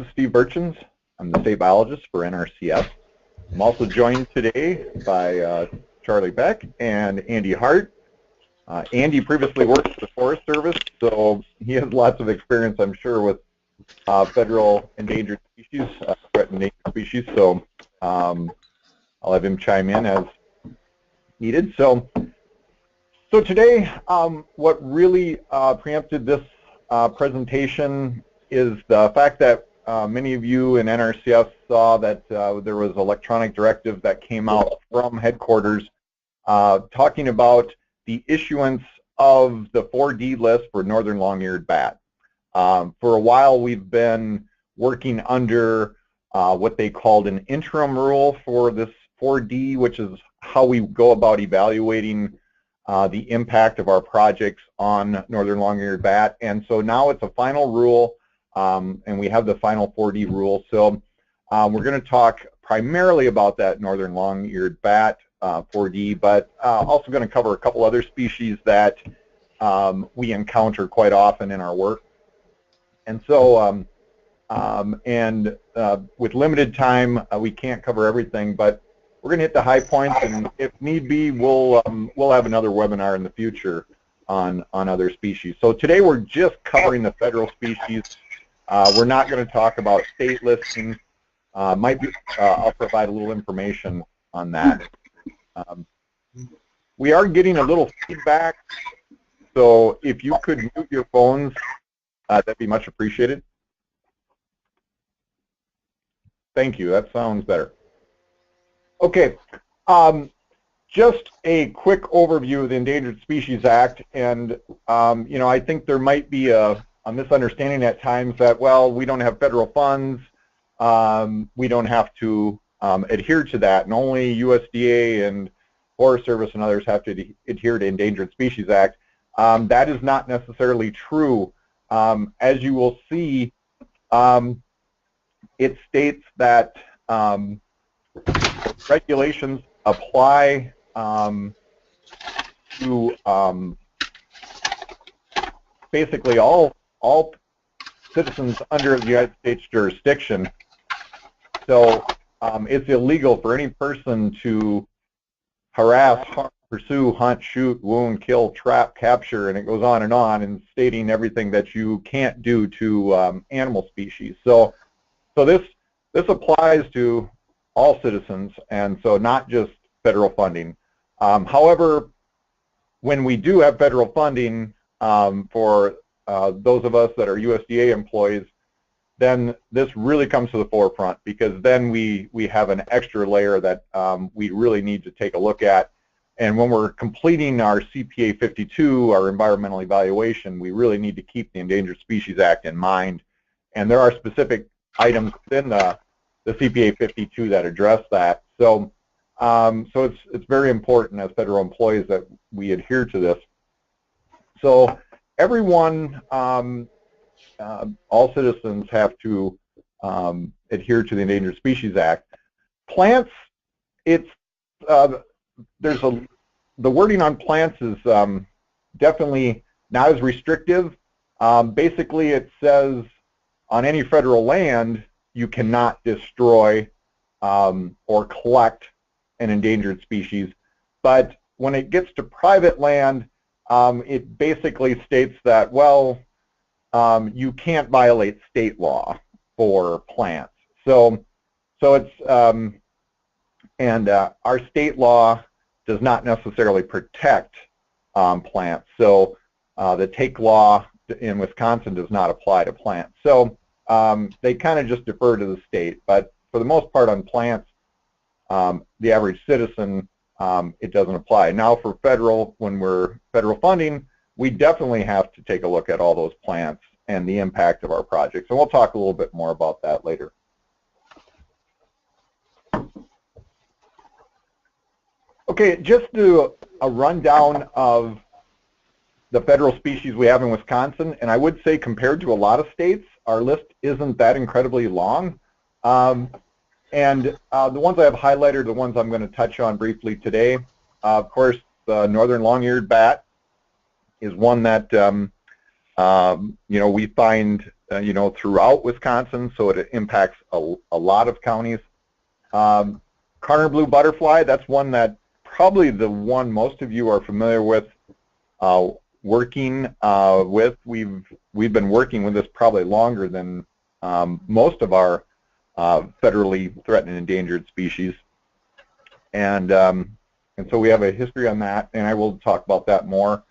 is Steve Bertjens. I'm the state biologist for NRCS. I'm also joined today by Charlie Beck and Andy Hart. Andy previously worked for the Forest Service, so he has lots of experience, I'm sure, with federal endangered species, threatened endangered species. So I'll have him chime in as needed. So today, what really preempted this presentation is the fact that many of you in NRCS saw that there was electronic directive that came out from headquarters talking about the issuance of the 4D list for northern long-eared bat. For a while, we've been working under what they called an interim rule for this 4D, which is how we go about evaluating the impact of our projects on northern long-eared bat. And so now it's a final rule, and we have the final 4D rule. So we're going to talk primarily about that northern long-eared bat 4D, but also going to cover a couple other species that we encounter quite often in our work. And so, with limited time, we can't cover everything, but we're going to hit the high points, and if need be, we'll have another webinar in the future on other species. So today we're just covering the federal species. We're not going to talk about state listings. I'll provide a little information on that. We are getting a little feedback, so if you could mute your phones, that'd be much appreciated. Thank you. That sounds better. Okay, just a quick overview of the Endangered Species Act, and you know, I think there might be a misunderstanding at times that, well, we don't have federal funds, we don't have to adhere to that, and only USDA and Forest Service and others have to adhere to Endangered Species Act. That is not necessarily true. As you will see, it states that regulations apply to basically all citizens under the United States jurisdiction. So it's illegal for any person to harass, harm, pursue, hunt, shoot, wound, kill, trap, capture, and it goes on, and stating everything that you can't do to animal species. So this applies to all citizens, and so not just federal funding. However, when we do have federal funding for those of us that are USDA employees, then this really comes to the forefront, because then we have an extra layer that we really need to take a look at. And when we're completing our CPA 52, our environmental evaluation, we really need to keep the Endangered Species Act in mind. And there are specific items within the CPA 52 that address that. So, it's very important as federal employees that we adhere to this. So everyone, all citizens have to adhere to the Endangered Species Act. Plants, the wording on plants is definitely not as restrictive. Basically, it says on any federal land, you cannot destroy or collect an endangered species. But when it gets to private land, it basically states that, well, you can't violate state law for plants. So it's, and our state law does not necessarily protect plants. So the take law in Wisconsin does not apply to plants. So they kind of just defer to the state. But for the most part on plants, the average citizen, it doesn't apply. Now for federal, when we're federal funding, we definitely have to take a look at all those plants and the impact of our projects. And we'll talk a little bit more about that later. Okay, just do a rundown of the federal species we have in Wisconsin, and I would say compared to a lot of states, our list isn't that incredibly long. The ones I have highlighted are the ones I'm going to touch on briefly today. Of course, the northern long-eared bat is one that you know, we find you know, throughout Wisconsin, so it impacts a lot of counties. Karner blue butterfly, that's one that probably the one most of you are familiar with, working with. We've been working with this probably longer than most of our federally threatened and endangered species, and so we have a history on that, and I will talk about that more.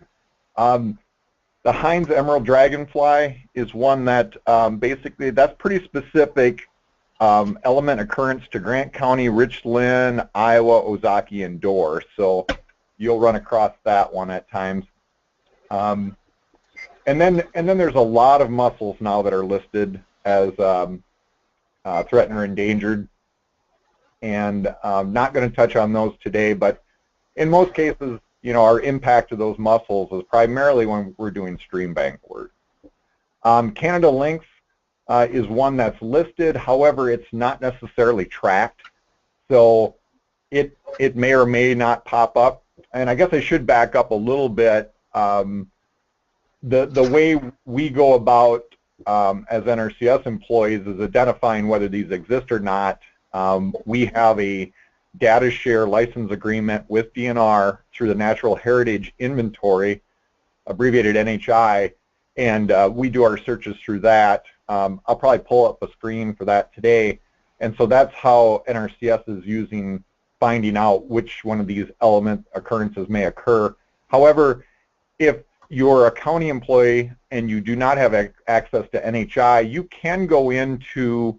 The Heinz emerald dragonfly is one that basically that's pretty specific element occurrence to Grant County, Richland, Iowa, Ozaukee, and Dorr. So you'll run across that one at times. And then there's a lot of mussels now that are listed as threatened or endangered, and I'm not going to touch on those today, but in most cases, you know, our impact of those mussels is primarily when we're doing stream bank work. Canada lynx is one that's listed, however, it's not necessarily tracked, so it may or may not pop up. And I guess I should back up a little bit. The way we go about as NRCS employees is identifying whether these exist or not. We have a data share license agreement with DNR through the Natural Heritage Inventory, abbreviated NHI, and we do our searches through that. I'll probably pull up a screen for that today, and so that's how NRCS is using finding out which one of these element occurrences may occur. However, if you're a county employee and you do not have access to NHI, you can go into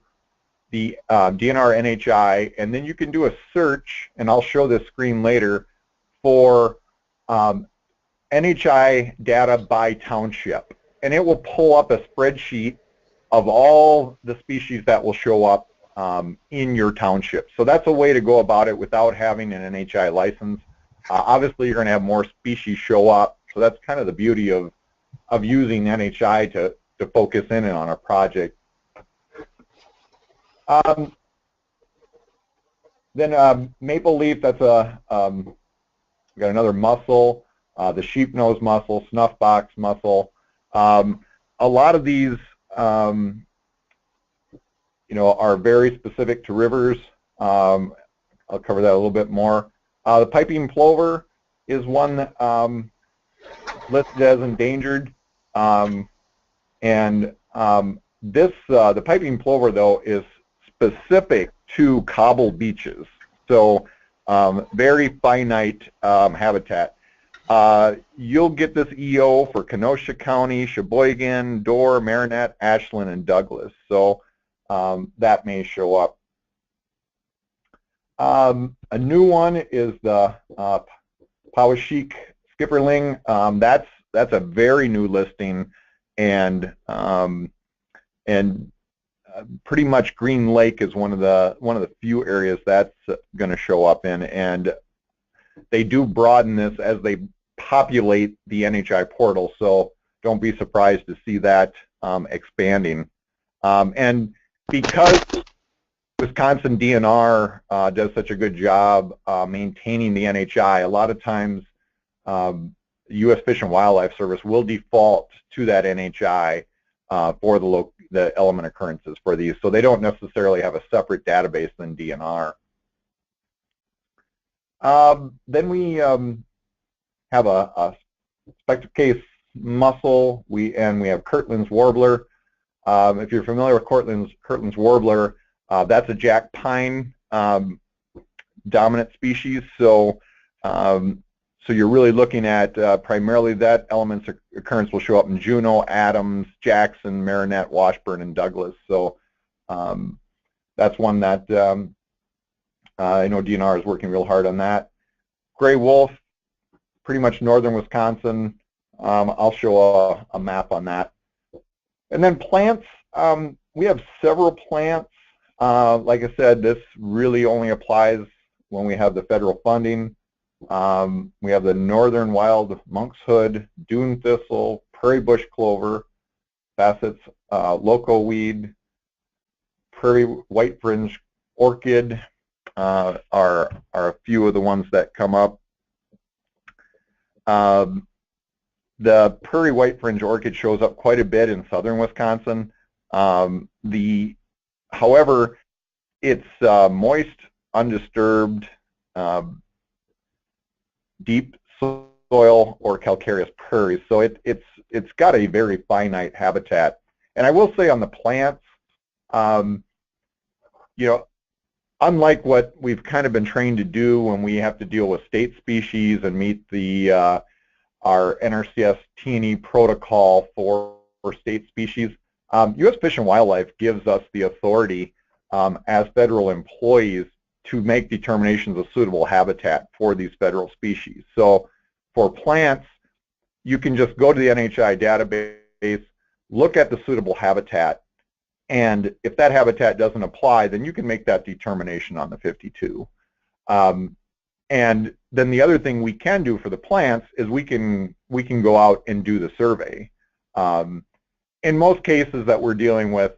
the DNR NHI, and then you can do a search, and I'll show this screen later, for NHI data by township. And it will pull up a spreadsheet of all the species that will show up in your township. So that's a way to go about it without having an NHI license. Obviously, you're going to have more species show up, so that's kind of the beauty of using NHI to focus in on a project. Then maple leaf, that's we got another mussel, the sheep nose mussel, snuff box mussel. A lot of these, you know, are very specific to rivers. I'll cover that a little bit more. The piping plover is one listed as endangered, and the piping plover, though, is specific to cobble beaches, so very finite habitat. You'll get this EO for Kenosha County, Sheboygan, Dorr, Marinette, Ashland, and Douglas, so that may show up. A new one is the Poweshiek skipperling. That's a very new listing, and pretty much Green Lake is one of the few areas that's going to show up in, and they do broaden this as they populate the NHI portal, so don't be surprised to see that expanding. And because Wisconsin DNR does such a good job maintaining the NHI, a lot of times U.S. Fish and Wildlife Service will default to that NHI for the element occurrences for these, so they don't necessarily have a separate database than DNR. Then we have a spectre case mussel, and we have Kirtland's warbler. If you're familiar with Kirtland's warbler, that's a jack pine dominant species, so you're really looking at primarily that element's occurrence will show up in Juneau, Adams, Jackson, Marinette, Washburn, and Douglas. So that's one that I know DNR is working real hard on that. Gray wolf, pretty much northern Wisconsin. I'll show a map on that. And then plants, we have several plants. Like I said, this really only applies when we have the federal funding. We have the northern wild monkshood, dune thistle, prairie bush clover, Bassett's loco weed, prairie white fringe orchid are a few of the ones that come up. The prairie white fringe orchid shows up quite a bit in southern Wisconsin. However, it's moist, undisturbed, deep soil or calcareous prairies, so it's got a very finite habitat. And I will say on the plants, you know, unlike what we've kind of been trained to do when we have to deal with state species and meet the our NRCS T&E protocol for state species, U.S. Fish and Wildlife gives us the authority as federal employees to make determinations of suitable habitat for these federal species. So for plants, you can just go to the NHI database, look at the suitable habitat, and if that habitat doesn't apply, then you can make that determination on the 52. And then the other thing we can do for the plants is we can go out and do the survey. In most cases that we're dealing with,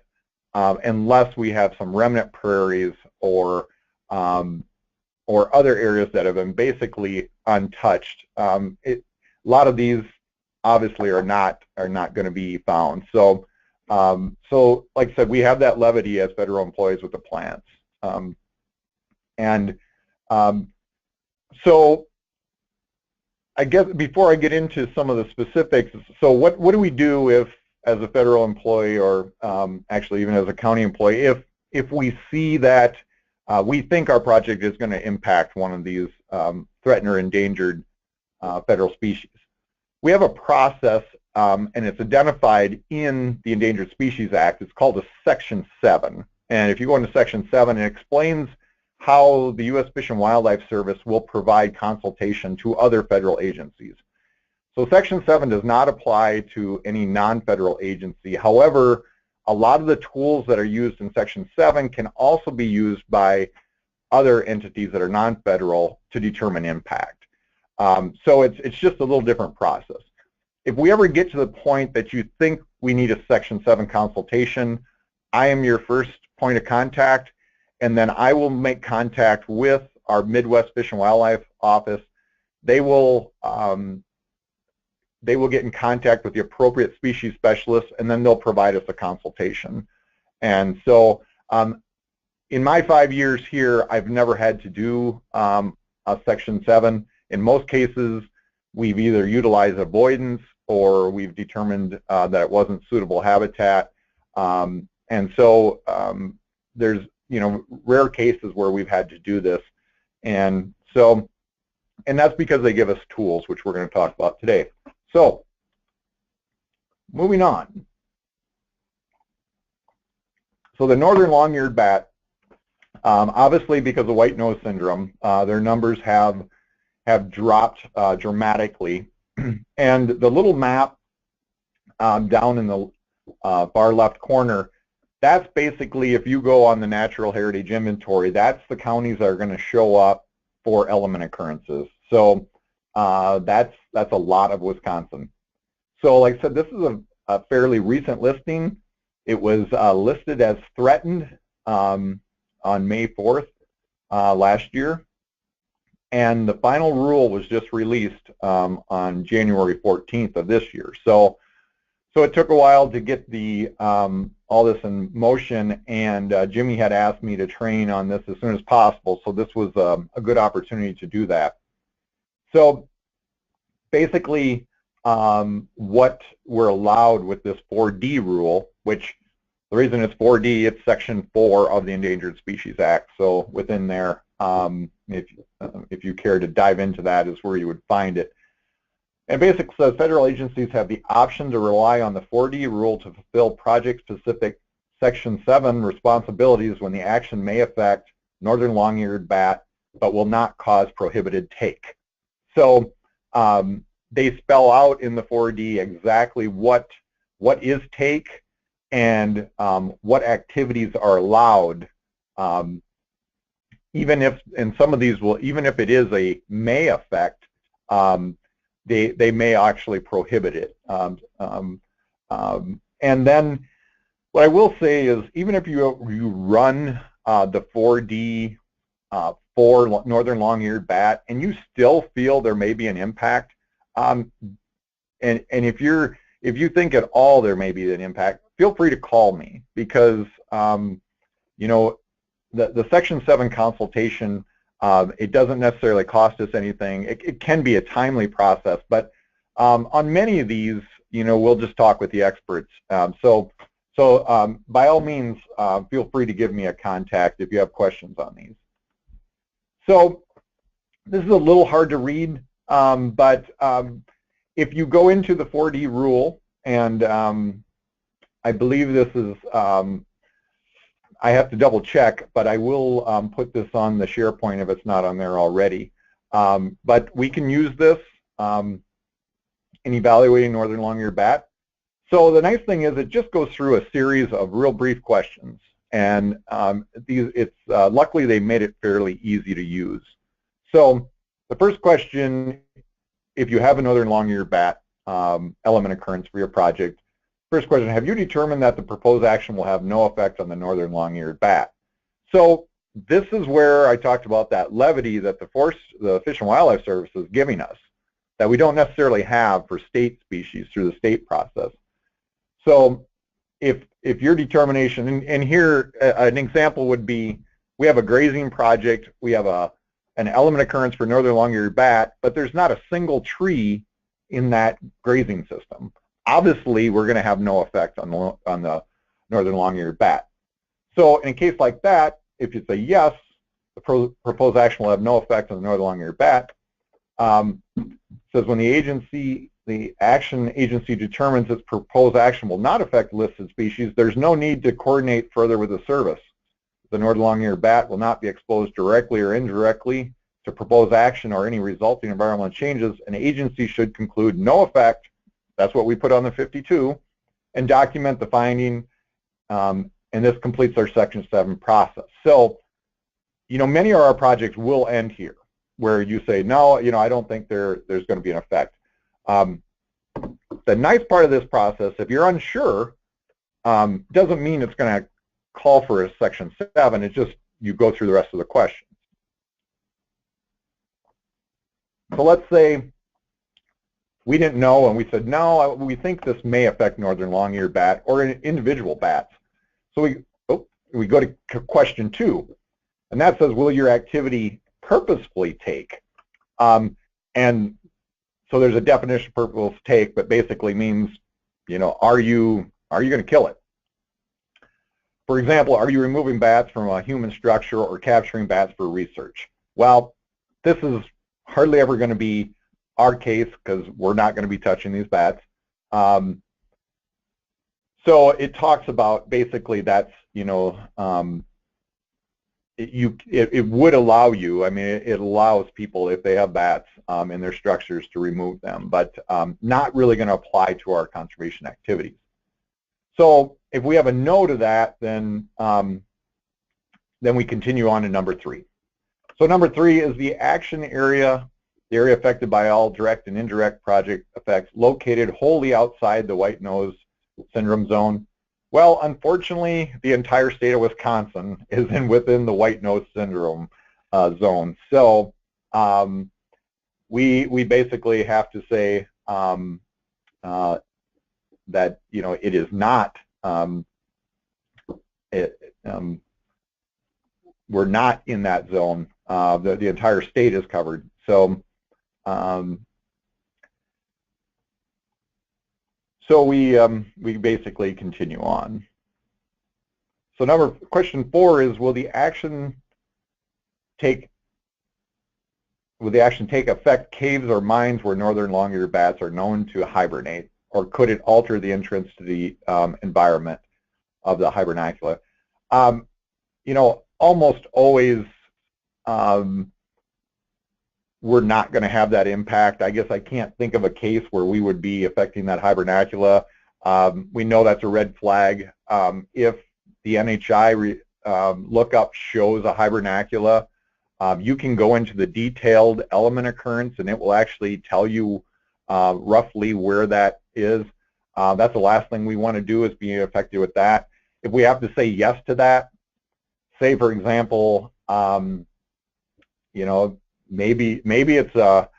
unless we have some remnant prairies or other areas that have been basically untouched, a lot of these obviously are not going to be found. So like I said, we have that levity as federal employees with the plants. So I guess before I get into some of the specifics, so what do we do if, as a federal employee, or actually even as a county employee, if we see that we think our project is going to impact one of these threatened or endangered federal species? We have a process, and it's identified in the Endangered Species Act. It's called a Section 7. And if you go into Section 7, it explains how the U.S. Fish and Wildlife Service will provide consultation to other federal agencies. So Section 7 does not apply to any non-federal agency. However, a lot of the tools that are used in Section 7 can also be used by other entities that are non-federal to determine impact. So it's just a little different process. If we ever get to the point that you think we need a Section 7 consultation, I am your first point of contact, and then I will make contact with our Midwest Fish and Wildlife Office. They will get in contact with the appropriate species specialists, and then they'll provide us a consultation. And so in my 5 years here, I've never had to do a Section 7. In most cases, we've either utilized avoidance or we've determined that it wasn't suitable habitat. And so there's, you know, rare cases where we've had to do this. And that's because they give us tools, which we're going to talk about today. So, moving on. So the northern long-eared bat, obviously because of white nose syndrome, their numbers have dropped dramatically. And the little map down in the far left corner, that's basically, if you go on the Natural Heritage Inventory, that's the counties that are going to show up for element occurrences. So that's a lot of Wisconsin. So like I said, this is a fairly recent listing. It was listed as threatened on May 4th last year. And the final rule was just released on January 14th of this year. So it took a while to get the all this in motion, and Jimmy had asked me to train on this as soon as possible, so this was a good opportunity to do that. So basically, what we're allowed with this 4D rule, which the reason it's 4D, it's Section 4 of the Endangered Species Act, so within there, if you care to dive into that, is where you would find it. And basically says federal agencies have the option to rely on the 4D rule to fulfill project-specific Section 7 responsibilities when the action may affect northern long-eared bat but will not cause prohibited take. So they spell out in the 4D exactly what is take and what activities are allowed, even if, and some of these will, even if it is a may affect, they may actually prohibit it. And then what I will say is, even if you run the 4D for northern long-eared bat and you still feel there may be an impact, and if you think at all there may be an impact, feel free to call me, because you know, the Section 7 consultation, it doesn't necessarily cost us anything. It can be a timely process, but on many of these, you know, we'll just talk with the experts. So by all means, feel free to give me a contact if you have questions on these. So this is a little hard to read, but if you go into the 4D rule, and I believe this is, I have to double check, but I will put this on the SharePoint if it's not on there already. But we can use this in evaluating northern long-eared bat. So the nice thing is it just goes through a series of real brief questions, and luckily they made it fairly easy to use. So the first question, if you have a northern long-eared bat element occurrence for your project, first question, have you determined that the proposed action will have no effect on the northern long-eared bat? So this is where I talked about that levity that the Fish and Wildlife Service is giving us, that we don't necessarily have for state species through the state process. So if your determination, and here an example would be, we have a grazing project, we have an element occurrence for northern long-eared bat, but there's not a single tree in that grazing system. Obviously, we're going to have no effect on the northern long-eared bat. So in a case like that, if you say yes, the proposed action will have no effect on the northern long-eared bat, says when the action agency determines its proposed action will not affect listed species, there's no need to coordinate further with the service. The northern long-eared bat will not be exposed directly or indirectly to proposed action or any resulting environmental changes. An agency should conclude no effect, that's what we put on the 52, and document the finding, and this completes our Section 7 process. So, you know, many of our projects will end here, where you say, no, you know, I don't think there's going to be an effect. The nice part of this process, if you're unsure, doesn't mean it's going to call for a Section 7. It's just you go through the rest of the questions. So let's say we didn't know, and we said, no, we think this may affect northern long-eared bat or individual bats. So we go to question 2, and that says, will your activity purposefully take? And so there's a definition of purposeful take, but basically means, you know, are you going to kill it? For example, are you removing bats from a human structure or capturing bats for research? Well, this is hardly ever going to be our case, because we're not going to be touching these bats. So it talks about basically that's, you know, it would allow you, I mean, it allows people, if they have bats in their structures, to remove them, but not really going to apply to our conservation activities. So if we have a no to that, then we continue on to number 3. So number 3 is the action area, the area affected by all direct and indirect project effects located wholly outside the white nose syndrome zone. Well, unfortunately, the entire state of Wisconsin is within the white nose syndrome zone. So we basically have to say that, you know, it is not, we're not in that zone. The entire state is covered. So we basically continue on. So question 4 is, will the action take effect caves or mines where northern long-eared bats are known to hibernate, or could it alter the entrance to the environment of the hibernacula? You know, almost always we're not going to have that impact. I guess I can't think of a case where we would be affecting that hibernacula. We know that's a red flag. If the NHI lookup shows a hibernacula, you can go into the detailed element occurrence, and it will actually tell you roughly where that is. That's the last thing we want to do, is be affected with that. If we have to say yes to that, say for example, you know, maybe it's a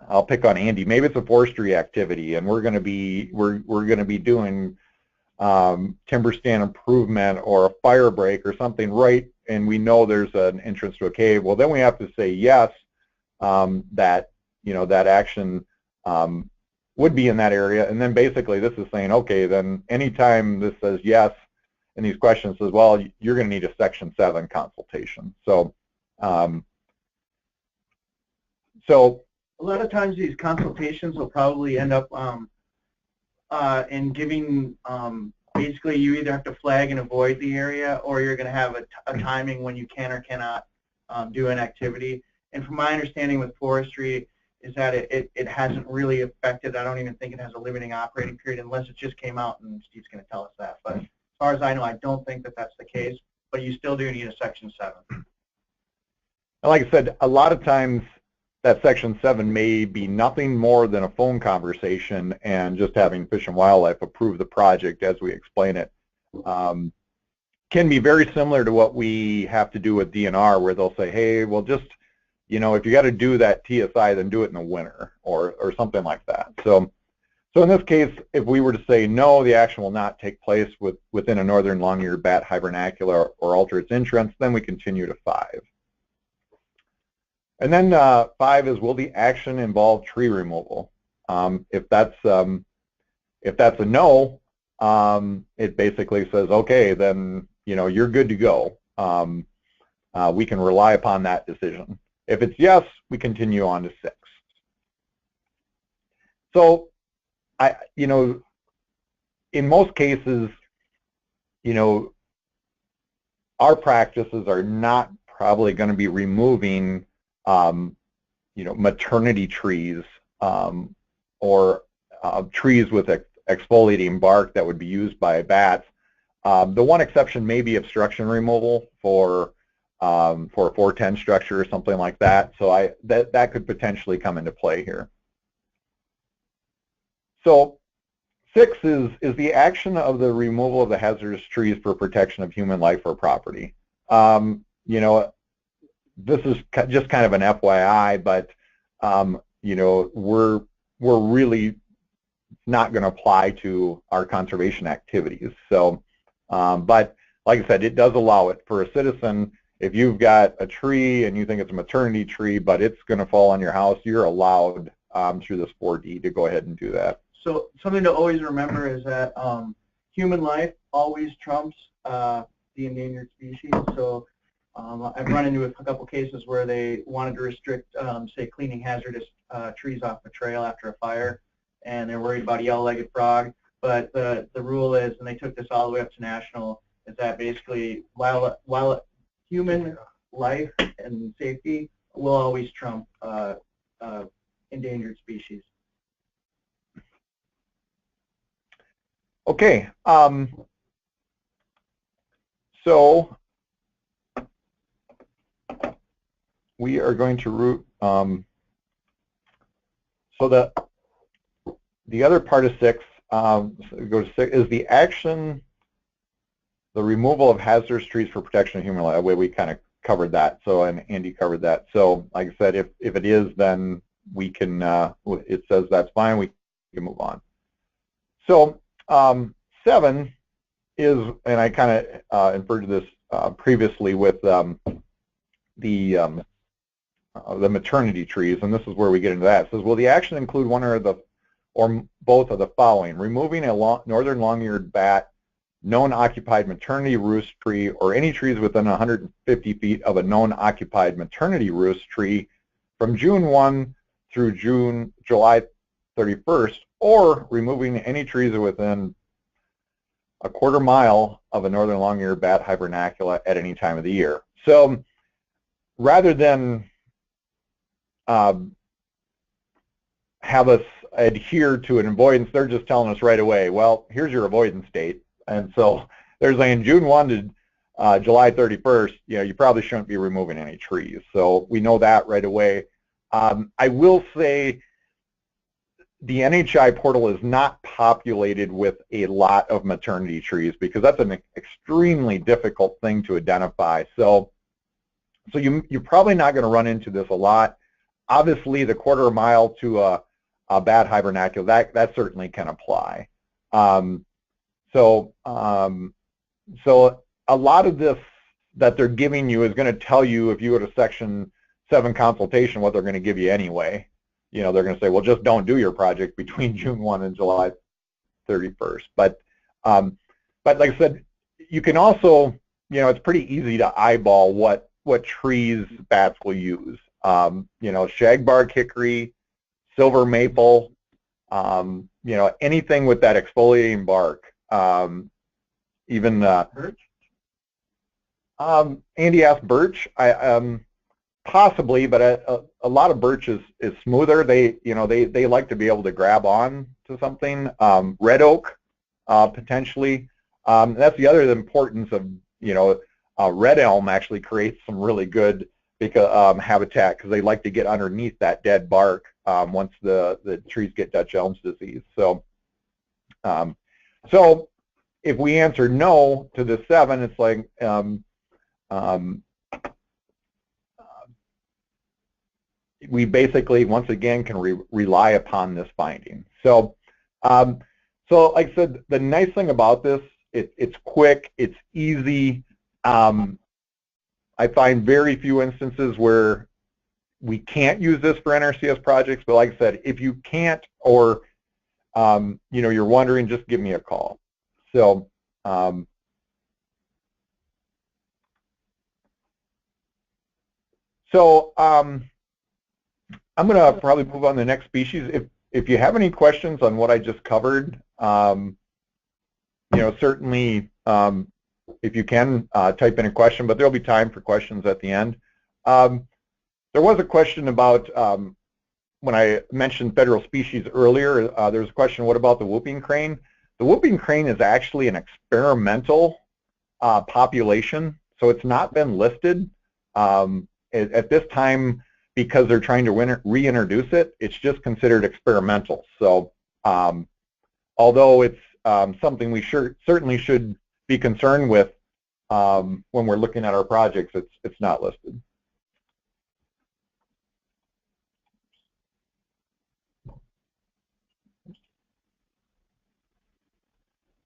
I'll pick on Andy. Maybe it's a forestry activity, and we're going to be doing timber stand improvement or a fire break or something, right? And we know there's an entrance to a cave. Well, then we have to say yes, that that action would be in that area. And then basically this is saying, okay, then anytime this says yes in these questions says, well, you're going to need a Section 7 consultation. So so a lot of times these consultations will probably end up in giving, basically you either have to flag and avoid the area, or you're going to have a timing when you can or cannot do an activity. And from my understanding with forestry is that it hasn't really affected, I don't even think it has a limiting operating period unless it just came out, and Steve's going to tell us that. But as far as I know, I don't think that that's the case, but you still do need a Section 7. Like I said, a lot of times that Section 7 may be nothing more than a phone conversation and just having Fish and Wildlife approve the project as we explain it. Can be very similar to what we have to do with DNR, where they'll say, hey, well, just, if you got to do that TSI, then do it in the winter or something like that. So in this case, if we were to say no, the action will not take place within a northern long-eared bat hibernacular or alter its entrance, then we continue to 5. And then 5 is, will the action involve tree removal? If that's a no, it basically says, okay, then you're good to go. We can rely upon that decision. If it's yes, we continue on to 6. So in most cases, our practices are not probably going to be removing maternity trees or trees with exfoliating bark that would be used by bats. The one exception may be obstruction removal for a 410 structure or something like that. So that could potentially come into play here. So 6 is the action of the removal of the hazardous trees for protection of human life or property. This is just kind of an FYI, but we're really not going to apply to our conservation activities. So, but like I said, it does allow it for a citizen. If you've got a tree and you think it's a maternity tree, but it's going to fall on your house, you're allowed through this 4D to go ahead and do that. So something to always remember is that human life always trumps the endangered species. So I've run into a couple cases where they wanted to restrict, say, cleaning hazardous trees off the trail after a fire, and they're worried about a yellow-legged frog. But the rule is, and they took this all the way up to national, is that basically while human life and safety will always trump endangered species. Okay. So we are going to root. So the other part of 6, go to 6, is the action, the removal of hazardous trees for protection of human life. We kind of covered that. So, and Andy covered that. So, like I said, if it is, then we can. It says that's fine. We can move on. So 7 is, and I kind of inferred to this previously with the maternity trees, and this is where we get into that. It says, will the action include one or both of the following: removing a northern long-eared bat, known occupied maternity roost tree, or any trees within 150 feet of a known occupied maternity roost tree from June 1 through July 31st, or removing any trees within a quarter mile of a northern long-eared bat hibernacula at any time of the year. So rather than have us adhere to an avoidance, they're just telling us right away, well, here's your avoidance date. And so they're saying June 1 to July 31st, you probably shouldn't be removing any trees. So we know that right away. I will say the NHI portal is not populated with a lot of maternity trees because that's an extremely difficult thing to identify. So you're probably not going to run into this a lot. Obviously, the 1/4 mile to a bad hibernaculum, that certainly can apply. So a lot of this that they're giving you is going to tell you, if you go to Section 7 consultation, what they're going to give you anyway. You know, they're going to say, well, just don't do your project between June 1 and July 31st. But like I said, you can also, you know, it's pretty easy to eyeball what trees bats will use. You know, shagbark hickory, silver maple, you know, anything with that exfoliating bark. Even Birch? Andy asked birch. Possibly, but a lot of birch is smoother. They like to be able to grab on to something. Red oak, potentially. That's the other importance of, you know, red elm actually creates some really good habitat, because they like to get underneath that dead bark once the trees get Dutch elm's disease. So if we answer no to the 7, it's like we basically, once again, can rely upon this finding. So like I said, the nice thing about this, it's quick, it's easy. I find very few instances where we can't use this for NRCS projects, but like I said, if you can't, or you know, you're wondering, just give me a call. So I'm going to probably move on to the next species. If you have any questions on what I just covered, you know, certainly if you can type in a question, but there'll be time for questions at the end. There was a question about, when I mentioned federal species earlier, there's a question, what about the whooping crane? The whooping crane is actually an experimental population, so it's not been listed. At this time, because they're trying to reintroduce it, it's just considered experimental. So although it's something we certainly should be concerned with when we're looking at our projects, it's not listed.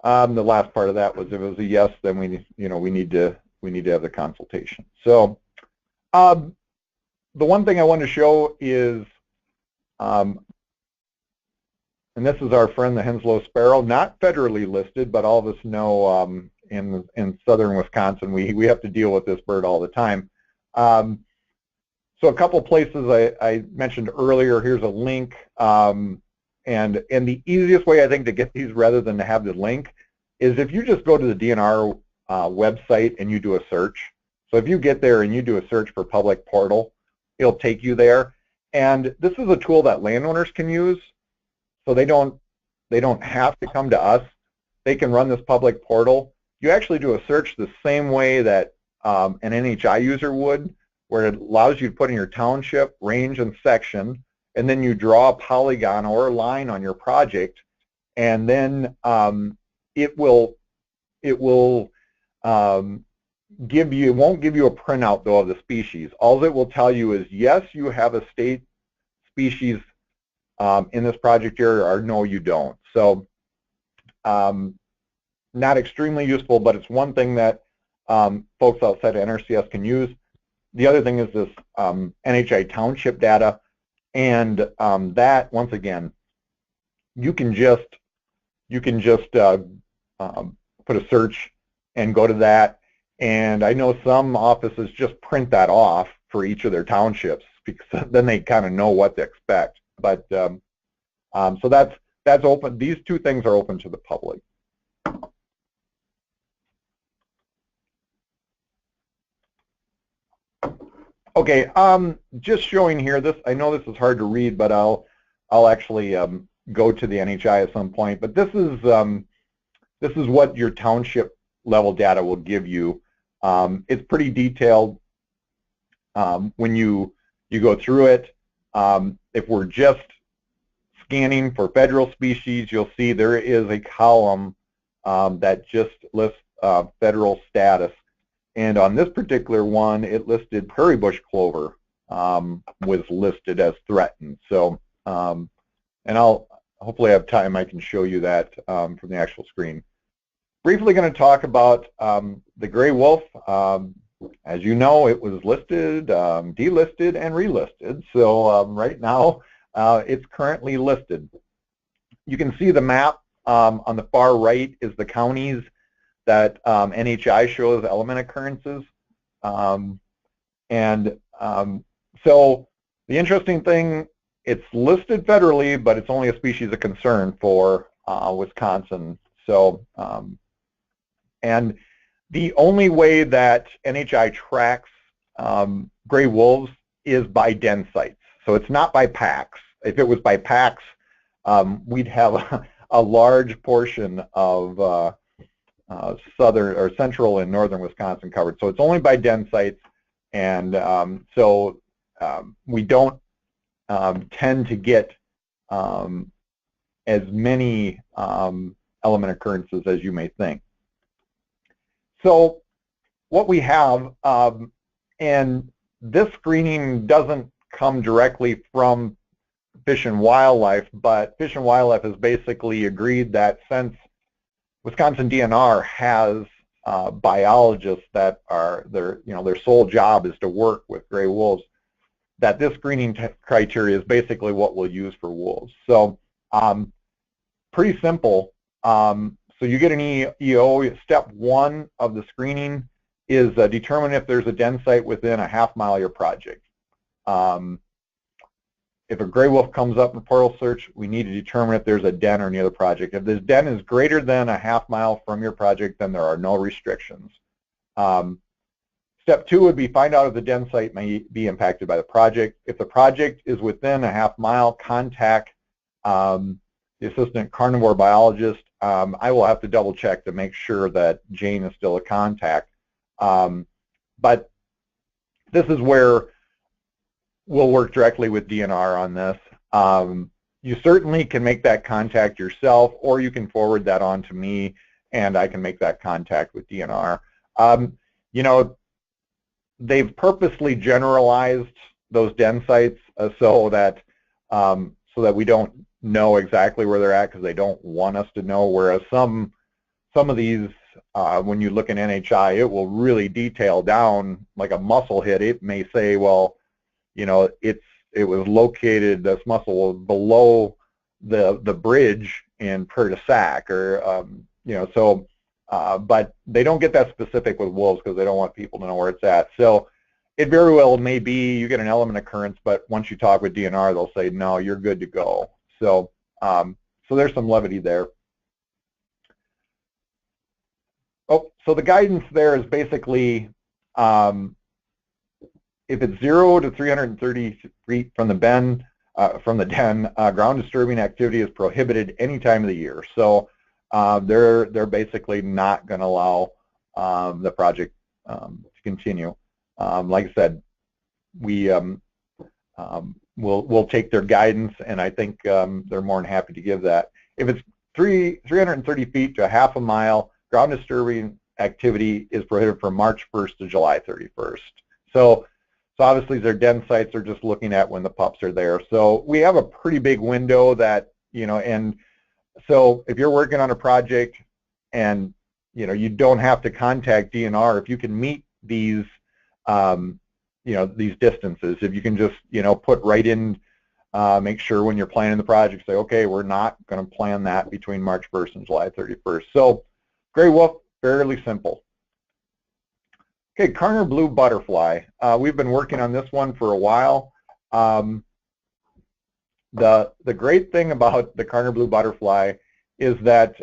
The last part of that was, if it was a yes, then we need to have the consultation. So the one thing I want to show is, and this is our friend the Henslow sparrow, not federally listed, but all of us know in southern Wisconsin we have to deal with this bird all the time. So a couple places I mentioned earlier, here's a link, and the easiest way I think to get these rather than to have the link is if you just go to the DNR website and you do a search. So if you get there and you do a search for public portal, it'll take you there. And this is a tool that landowners can use, so they don't have to come to us. They can run this public portal. You actually do a search the same way that an NHI user would, where it allows you to put in your township, range, and section, and then you draw a polygon or a line on your project, and then it won't give you a printout though of the species. All it will tell you is, yes, you have a state species in this project area, or no, you don't. So not extremely useful, but it's one thing that folks outside of NRCS can use. The other thing is this NHI township data, and that, once again, you can just put a search and go to that. And I know some offices just print that off for each of their townships, because then they kind of know what to expect. But so that's open. These two things are open to the public. Okay, just showing here this. I know this is hard to read, but I'll actually go to the NHI at some point. But this is what your township level data will give you. It's pretty detailed when you go through it. If we're just scanning for federal species, you'll see there is a column that just lists federal status. And on this particular one, it listed prairie bush clover was listed as threatened. So, and I'll hopefully have time I can show you that from the actual screen. Briefly going to talk about the gray wolf. As you know, it was listed, delisted, and relisted. So right now, it's currently listed. You can see the map on the far right is the counties that NHI shows element occurrences. So the interesting thing, it's listed federally, but it's only a species of concern for Wisconsin. So, and the only way that NHI tracks gray wolves is by den sites. So it's not by packs. If it was by packs, we'd have a large portion of southern or central and northern Wisconsin covered. So it's only by den sites, and we don't tend to get as many element occurrences as you may think. So what we have, and this screening doesn't come directly from Fish and Wildlife, but Fish and Wildlife has basically agreed that since Wisconsin DNR has biologists that are their sole job is to work with gray wolves, that this screening criteria is basically what we'll use for wolves. So pretty simple. So you get an EO. Step one of the screening is determine if there's a den site within a half-mile of your project. If a gray wolf comes up in portal search, we need to determine if there's a den or near the project. If this den is greater than a half-mile from your project, then there are no restrictions. Step two would be find out if the den site may be impacted by the project. If the project is within a half-mile, contact the assistant carnivore biologist. I will have to double check to make sure that Jane is still a contact. But this is where we'll work directly with DNR on this. You certainly can make that contact yourself, or you can forward that on to me, and I can make that contact with DNR. You know, they've purposely generalized those den sites so that we don't know exactly where they're at, because they don't want us to know, whereas some of these, when you look in NHI, it will really detail down like a mussel hit. It may say, well, you know, it was located, this mussel was below the bridge in Prairie du Sac, or you know, so but they don't get that specific with wolves because they don't want people to know where it's at. So it very well may be you get an element occurrence, but once you talk with DNR, they'll say, no, you're good to go. So so there's some levity there. Oh, so the guidance there is basically if it's 0 to 330 feet from the den, ground disturbing activity is prohibited any time of the year. So they're basically not going to allow the project to continue. Like I said, we'll take their guidance, and I think they're more than happy to give that. If it's 330 feet to a half a mile, ground disturbing activity is prohibited from March 1st to July 31st. So obviously their den sites are just looking at when the pups are there. So we have a pretty big window that, you know, and so if you're working on a project and, you know, you don't have to contact DNR, if you can meet these, you know, these distances, if you can just, you know, put right in, make sure when you're planning the project, say, okay, we're not going to plan that between March 1st and July 31st. So gray wolf, fairly simple. Okay, Karner blue butterfly. We've been working on this one for a while. The great thing about the Karner blue butterfly is that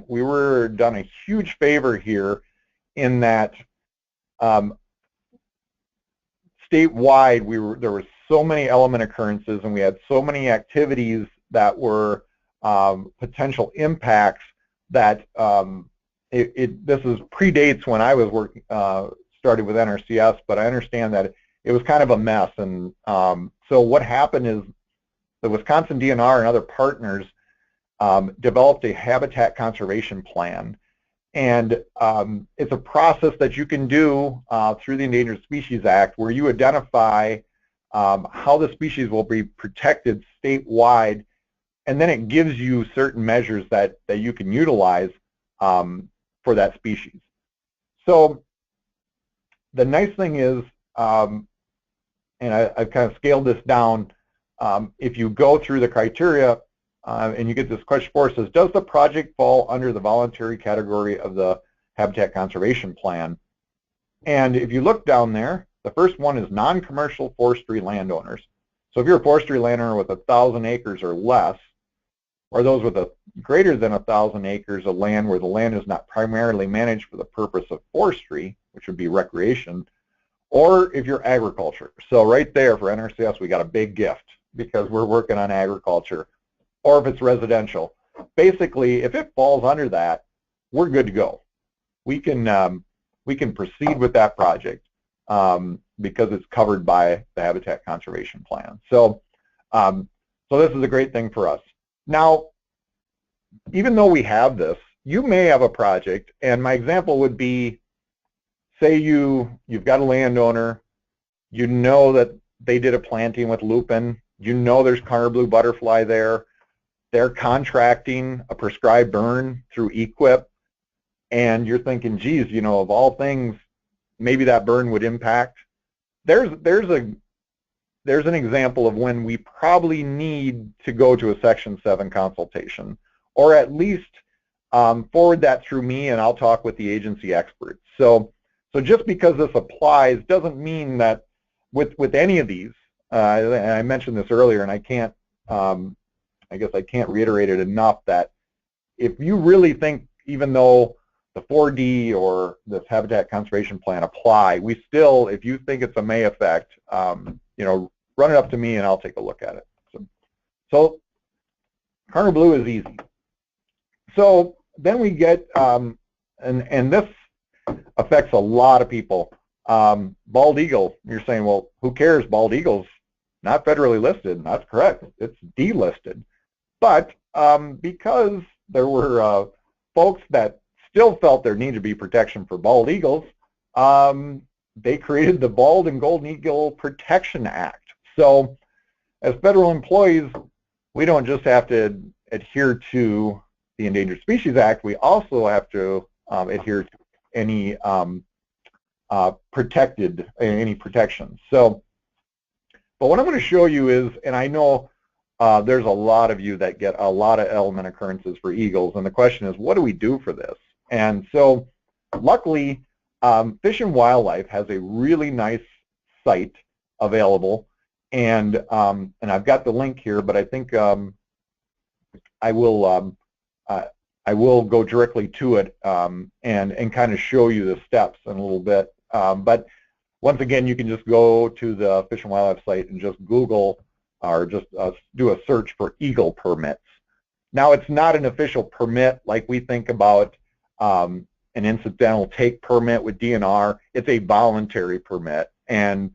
we were done a huge favor here in that statewide there were so many element occurrences, and we had so many activities that were potential impacts that this predates when I was working. Started with NRCS, but I understand that it was kind of a mess. And so what happened is the Wisconsin DNR and other partners developed a habitat conservation plan. And it's a process that you can do through the Endangered Species Act, where you identify how the species will be protected statewide, and then it gives you certain measures that you can utilize for that species. So the nice thing is, and I've kind of scaled this down, if you go through the criteria and you get this question for, it says, does the project fall under the voluntary category of the Habitat Conservation Plan? And if you look down there, the first one is non-commercial forestry landowners. So if you're a forestry landowner with 1,000 acres or less, or those with a greater than 1,000 acres of land where the land is not primarily managed for the purpose of forestry, which would be recreation, or if you're agriculture. So right there for NRCS, we got a big gift because we're working on agriculture. Or if it's residential. Basically, if it falls under that, we're good to go. We can proceed with that project because it's covered by the Habitat Conservation Plan. So, so this is a great thing for us. Now, even though we have this, you may have a project, and my example would be, say you've got a landowner, you know that they did a planting with lupin, you know there's Karner blue butterfly there, they're contracting a prescribed burn through EQIP, and you're thinking, geez, you know, of all things, maybe that burn would impact. There's an example of when we probably need to go to a Section 7 consultation, or at least forward that through me, and I'll talk with the agency experts. So just because this applies doesn't mean that with any of these, and I mentioned this earlier, and I can't, I guess I can't reiterate it enough, that if you really think, even though the 4D or the Habitat Conservation Plan apply, we still, if you think it's a may effect, you know, run it up to me and I'll take a look at it. So Karner blue is easy. So then we get, and this affects a lot of people. Bald eagle, you're saying, well, who cares? Bald eagle's not federally listed. That's correct. It's delisted. But because there were folks that still felt there needed to be protection for bald eagles, they created the Bald and Golden Eagle Protection Act. So as federal employees, we don't just have to adhere to the Endangered Species Act, we also have to adhere to any protections. So, but what I'm going to show you is, and I know there's a lot of you that get a lot of element occurrences for eagles, and the question is, what do we do for this? And so, luckily, Fish and Wildlife has a really nice site available, and I've got the link here, but I think I will go directly to it and kind of show you the steps in a little bit. But once again, you can just go to the Fish and Wildlife site and just Google or just do a search for eagle permits. Now, it's not an official permit like we think about an incidental take permit with DNR. It's a voluntary permit, and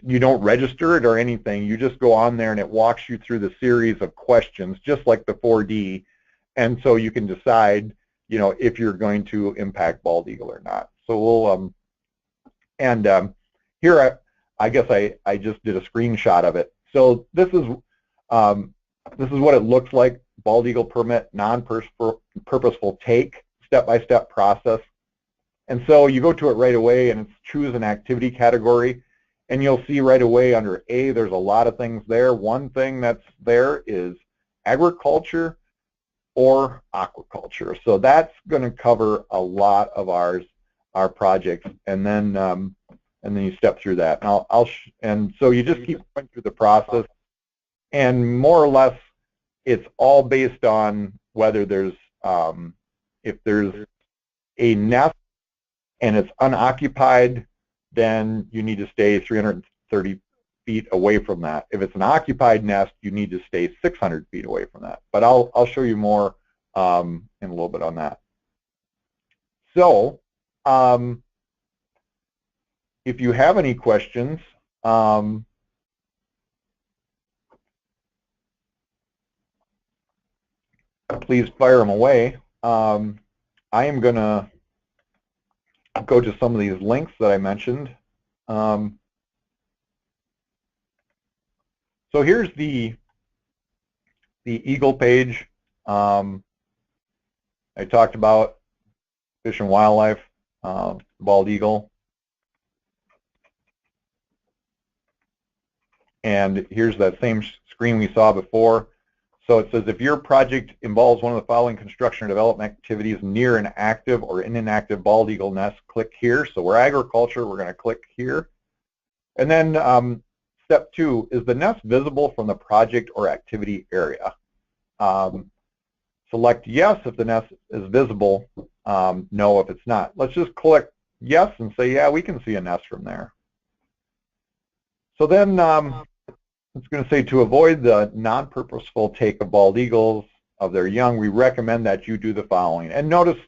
you don't register it or anything. You just go on there and it walks you through the series of questions, just like the 4D, and so you can decide, you know, if you're going to impact bald eagle or not. So we'll here I guess I just did a screenshot of it. So this is what it looks like: bald eagle permit, non-purposeful take, step-by-step process. And so you go to it right away, and it's choose an activity category, and you'll see right away under A, there's a lot of things there. One thing that's there is agriculture or aquaculture. So that's going to cover a lot of our projects, and then you step through that. And so you just keep going through the process, and more or less, it's all based on whether there's if there's a nest and it's unoccupied, then you need to stay 330 feet away from that. If it's an occupied nest, you need to stay 600 feet away from that. But I'll show you more in a little bit on that. So if you have any questions, please fire them away. I am going to go to some of these links that I mentioned. So here's the eagle page. I talked about Fish and Wildlife, bald eagle. And here's that same screen we saw before. So it says if your project involves one of the following construction or development activities near an active or an inactive bald eagle nest, click here. So we're agriculture, we're going to click here. And then step 2, is the nest visible from the project or activity area? Select yes if the nest is visible, no if it's not. Let's just click yes and say, yeah, we can see a nest from there. So then it's going to say to avoid the non-purposeful take of bald eagles of their young, we recommend that you do the following. And notice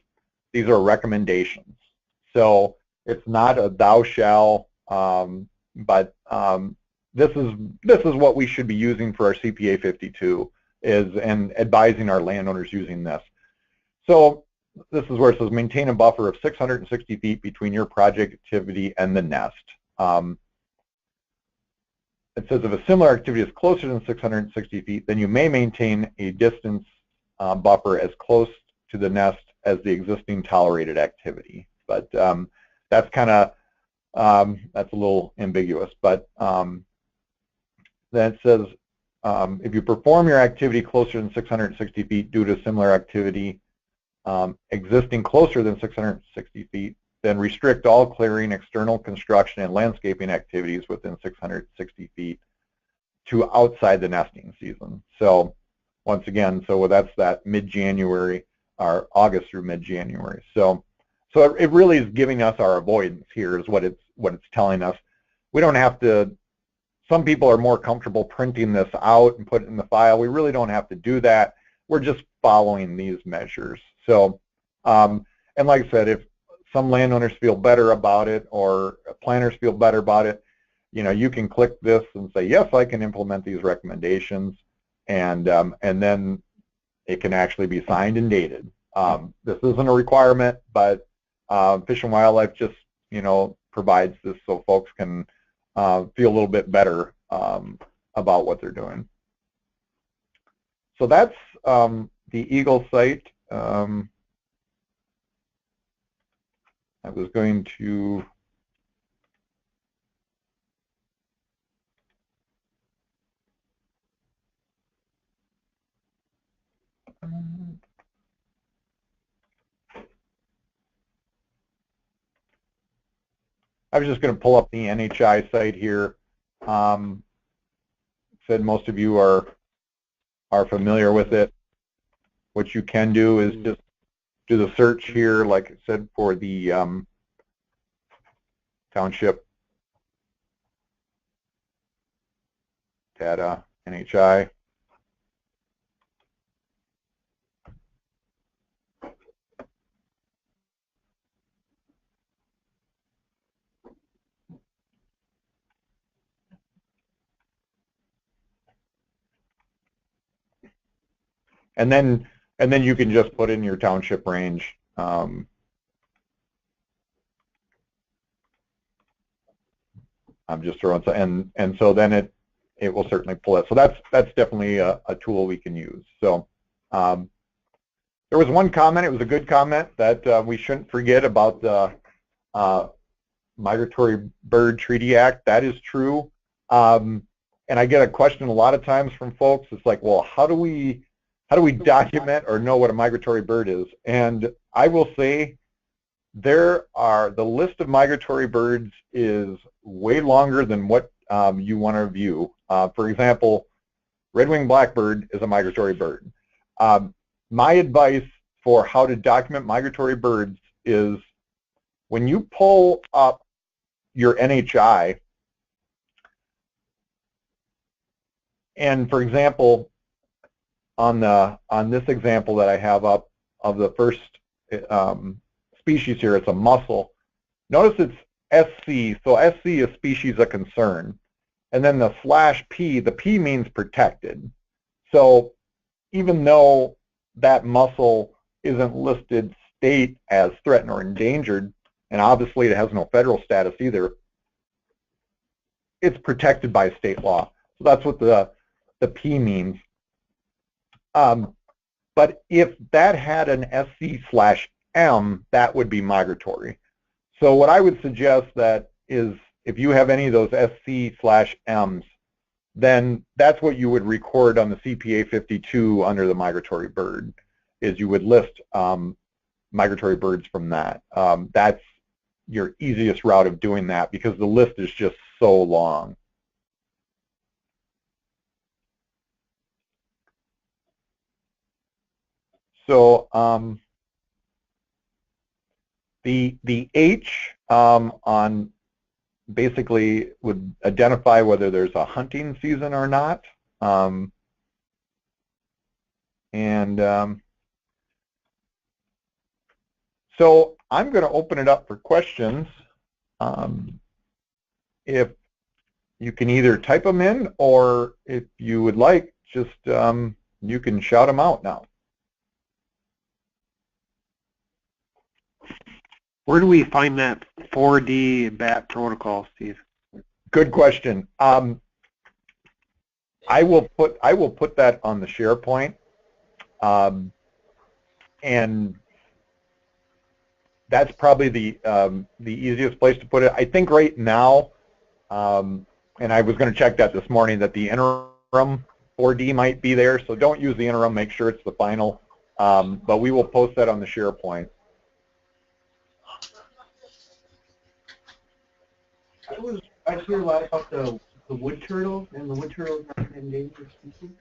these are recommendations. So it's not a thou shall, but this is what we should be using for our CPA 52 and advising our landowners using this. So this is where it says maintain a buffer of 660 feet between your project activity and the nest. It says if a similar activity is closer than 660 feet, then you may maintain a distance buffer as close to the nest as the existing tolerated activity. But that's kind of, that's a little ambiguous. But then it says if you perform your activity closer than 660 feet due to similar activity existing closer than 660 feet, then restrict all clearing, external construction, and landscaping activities within 660 feet to outside the nesting season. So once again, so that's that mid-January or August through mid-January. So it really is giving us our avoidance here is what it's telling us. We don't have to, some people are more comfortable printing this out and put it in the file. We really don't have to do that. We're just following these measures. So, and like I said, if some landowners feel better about it or planners feel better about it, you know, you can click this and say, yes, I can implement these recommendations, and then it can actually be signed and dated. This isn't a requirement, but Fish and Wildlife just, you know, provides this so folks can feel a little bit better about what they're doing. So that's the Eagle site. I was going to I was just going to pull up the NHI site here. Said most of you are familiar with it. What you can do is just do the search here, like I said, for the township data, NHI. And then you can just put in your township range. I'm just throwing, and so then it will certainly pull it. So that's definitely a tool we can use. So there was one comment. It was a good comment that we shouldn't forget about the Migratory Bird Treaty Act. That is true. And I get a question a lot of times from folks. It's like, well, how do we document or know what a migratory bird is? And I will say the list of migratory birds is way longer than what you want to view. For example, red-winged blackbird is a migratory bird. My advice for how to document migratory birds is when you pull up your NHI, and for example, on this example that I have up of the first species here, it's a mussel. Notice it's SC, so SC is species of concern. And then the /P, the P means protected. So even though that mussel isn't listed state as threatened or endangered, and obviously it has no federal status either, it's protected by state law. So that's what the the P means. But if that had an SC/M, that would be migratory. So what I would suggest that is if you have any of those SC/Ms, then that's what you would record on the CPA 52 under the migratory bird, is you would list migratory birds from that. That's your easiest route of doing that because the list is just so long. So the H on basically would identify whether there's a hunting season or not. So I'm going to open it up for questions. If you can either type them in, or if you would like, just you can shout them out now. Where do we find that 4D bat protocol, Steve? Good question. I will put that on the SharePoint, and that's probably the easiest place to put it. I think right now, and I was going to check that this morning, that the interim 4D might be there. So don't use the interim. Make sure it's the final. But we will post that on the SharePoint. I hear a lot about the wood turtle, and the wood turtle is not an endangered species.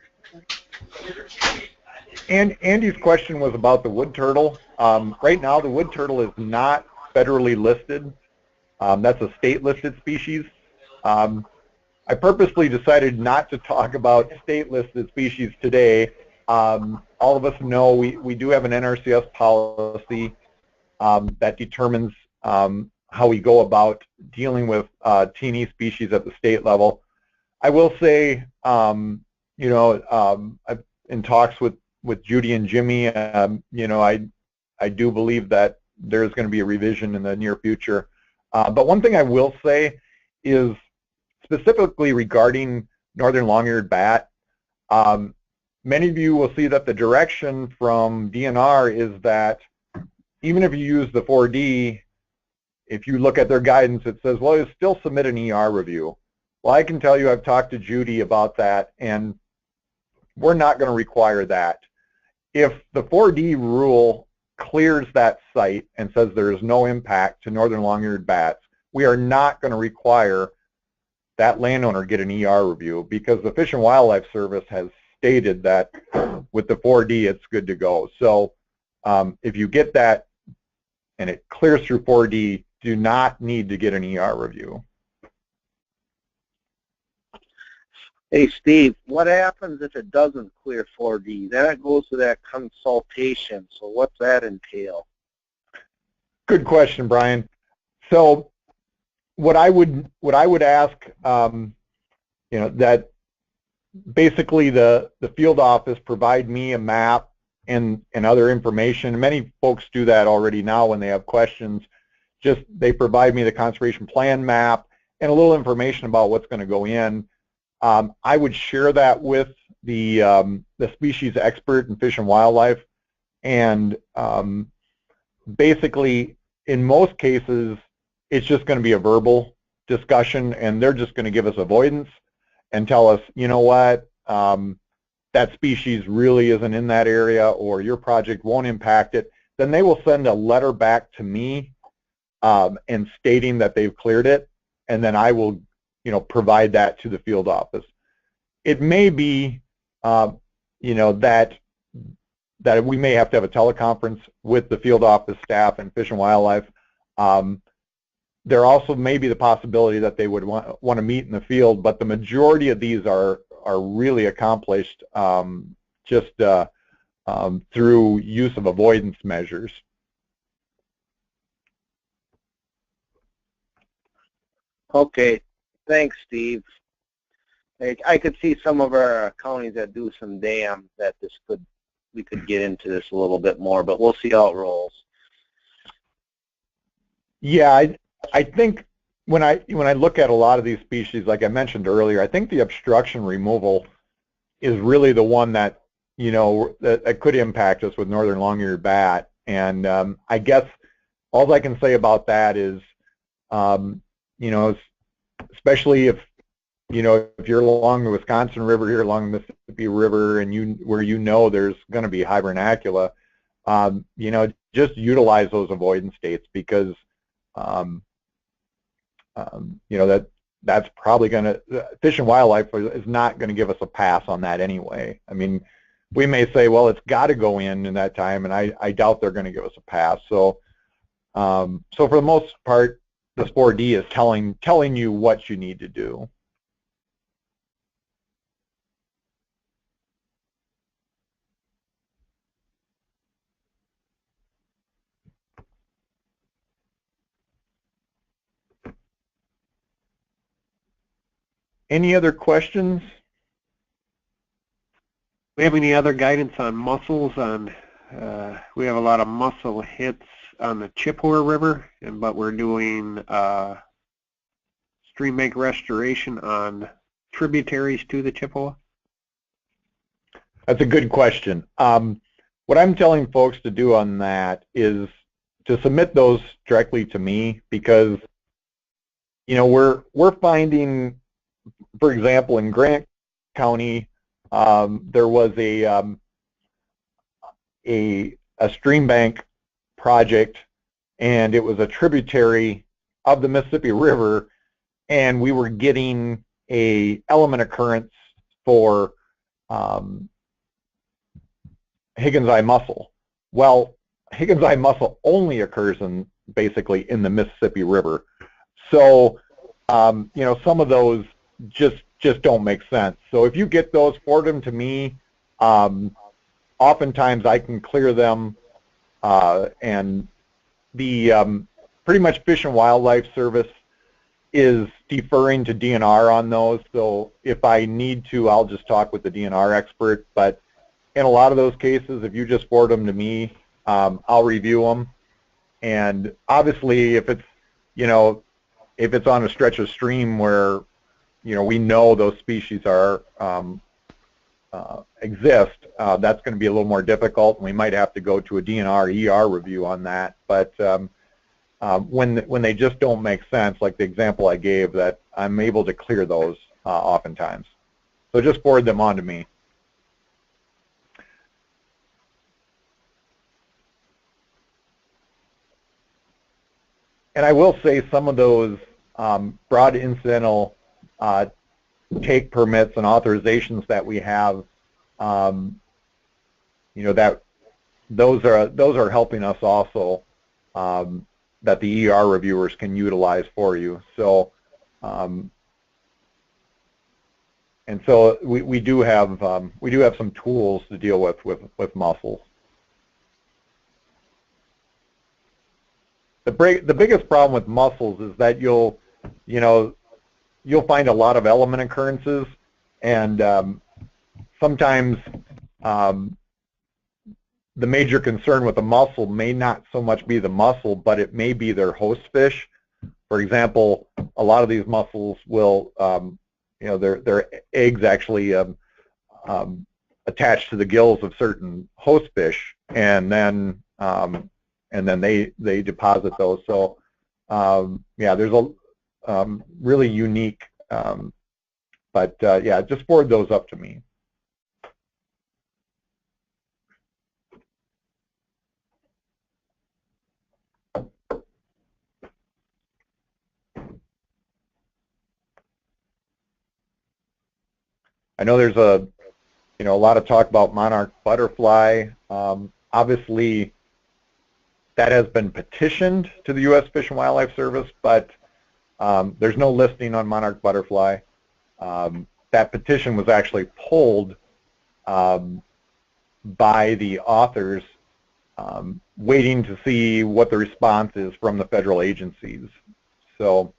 And Andy's question was about the wood turtle. Right now, the wood turtle is not federally listed. That's a state-listed species. I purposely decided not to talk about state-listed species today. All of us know we do have an NRCS policy that determines how we go about dealing with teeny species at the state level. I will say, I've in talks with Judy and Jimmy, I do believe that there's going to be a revision in the near future. But one thing I will say is specifically regarding northern long-eared bat, many of you will see that the direction from DNR is that even if you use the 4D, if you look at their guidance, it says, well, you still submit an ER review. Well, I can tell you I've talked to Judy about that, and we're not going to require that. If the 4D rule clears that site and says there is no impact to northern long-eared bats, we are not going to require that landowner get an ER review, because the Fish and Wildlife Service has stated that with the 4D it's good to go. So if you get that and it clears through 4D, do not need to get an ER review. Hey, Steve, what happens if it doesn't clear 4D? Then it goes to that consultation. So what's that entail? Good question, Brian. So what I would ask, that basically the field office provide me a map and other information. Many folks do that already now when they have questions. Just they provide me the conservation plan map and a little information about what's going to go in. I would share that with the species expert in Fish and Wildlife, and basically in most cases it's just going to be a verbal discussion, and they're just going to give us avoidance and tell us, you know what, that species really isn't in that area, or your project won't impact it. Then they will send a letter back to me and stating that they've cleared it, and then I will provide that to the field office. It may be, that we may have to have a teleconference with the field office staff and Fish and Wildlife. There also may be the possibility that they would want to meet in the field, but the majority of these are really accomplished just through use of avoidance measures. Okay, thanks, Steve. I could see some of our counties that do some dams that we could get into this a little bit more, but we'll see how it rolls. Yeah, I think when I look at a lot of these species, like I mentioned earlier, I think the obstruction removal is really the one that, you know, that could impact us with northern long-eared bat. And I guess all I can say about that is, you know, especially if, you know, if you're along the Wisconsin River here, along the Mississippi River, and where you know there's going to be hibernacula, you know, just utilize those avoidance dates, because, you know, that's probably going to, Fish and Wildlife is not going to give us a pass on that anyway. I mean, we may say, well, it's got to go in that time, and I doubt they're going to give us a pass. So, so for the most part, this 4D is telling you what you need to do. Any other questions? We have any other guidance on mussels? We have a lot of mussel hits on the Chippewa River, but we're doing stream bank restoration on tributaries to the Chippewa. That's a good question. What I'm telling folks to do on that is to submit those directly to me, because, you know, we're finding, for example, in Grant County, there was a stream bank project, and it was a tributary of the Mississippi River, and we were getting a element occurrence for Higgins eye mussel. Well, Higgins eye mussel only occurs basically in the Mississippi River. So, you know, some of those just don't make sense. So if you get those, forward them to me. Oftentimes I can clear them, and the pretty much Fish and Wildlife Service is deferring to DNR on those. So if I need to, I'll just talk with the DNR expert. But in a lot of those cases, if you just forward them to me, I'll review them. And obviously, if it's, you know, if it's on a stretch of stream where, you know, we know those species are exist, that's going to be a little more difficult, and we might have to go to a DNR ER review on that. But when they just don't make sense, like the example I gave, that I'm able to clear those oftentimes. So just forward them on to me. And I will say some of those broad incidental take permits and authorizations that we have, you know, that those are helping us also, that the ER reviewers can utilize for you. So, and so we do have some tools to deal with mussels. The biggest problem with mussels is that you'll find a lot of element occurrences, and sometimes the major concern with the mussel may not so much be the mussel, but it may be their host fish. For example, a lot of these mussels will, you know, their eggs actually attach to the gills of certain host fish, and then they deposit those. So yeah, there's a really unique, but yeah, just forward those up to me. I know there's a lot of talk about monarch butterfly. Obviously, that has been petitioned to the U.S. Fish and Wildlife Service, but there's no listing on monarch butterfly. That petition was actually pulled by the authors, waiting to see what the response is from the federal agencies. So,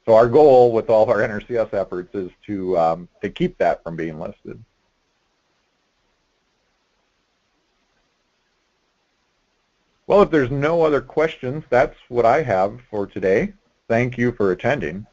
so our goal with all of our NRCS efforts is to keep that from being listed. Well, if there's no other questions, that's what I have for today. Thank you for attending.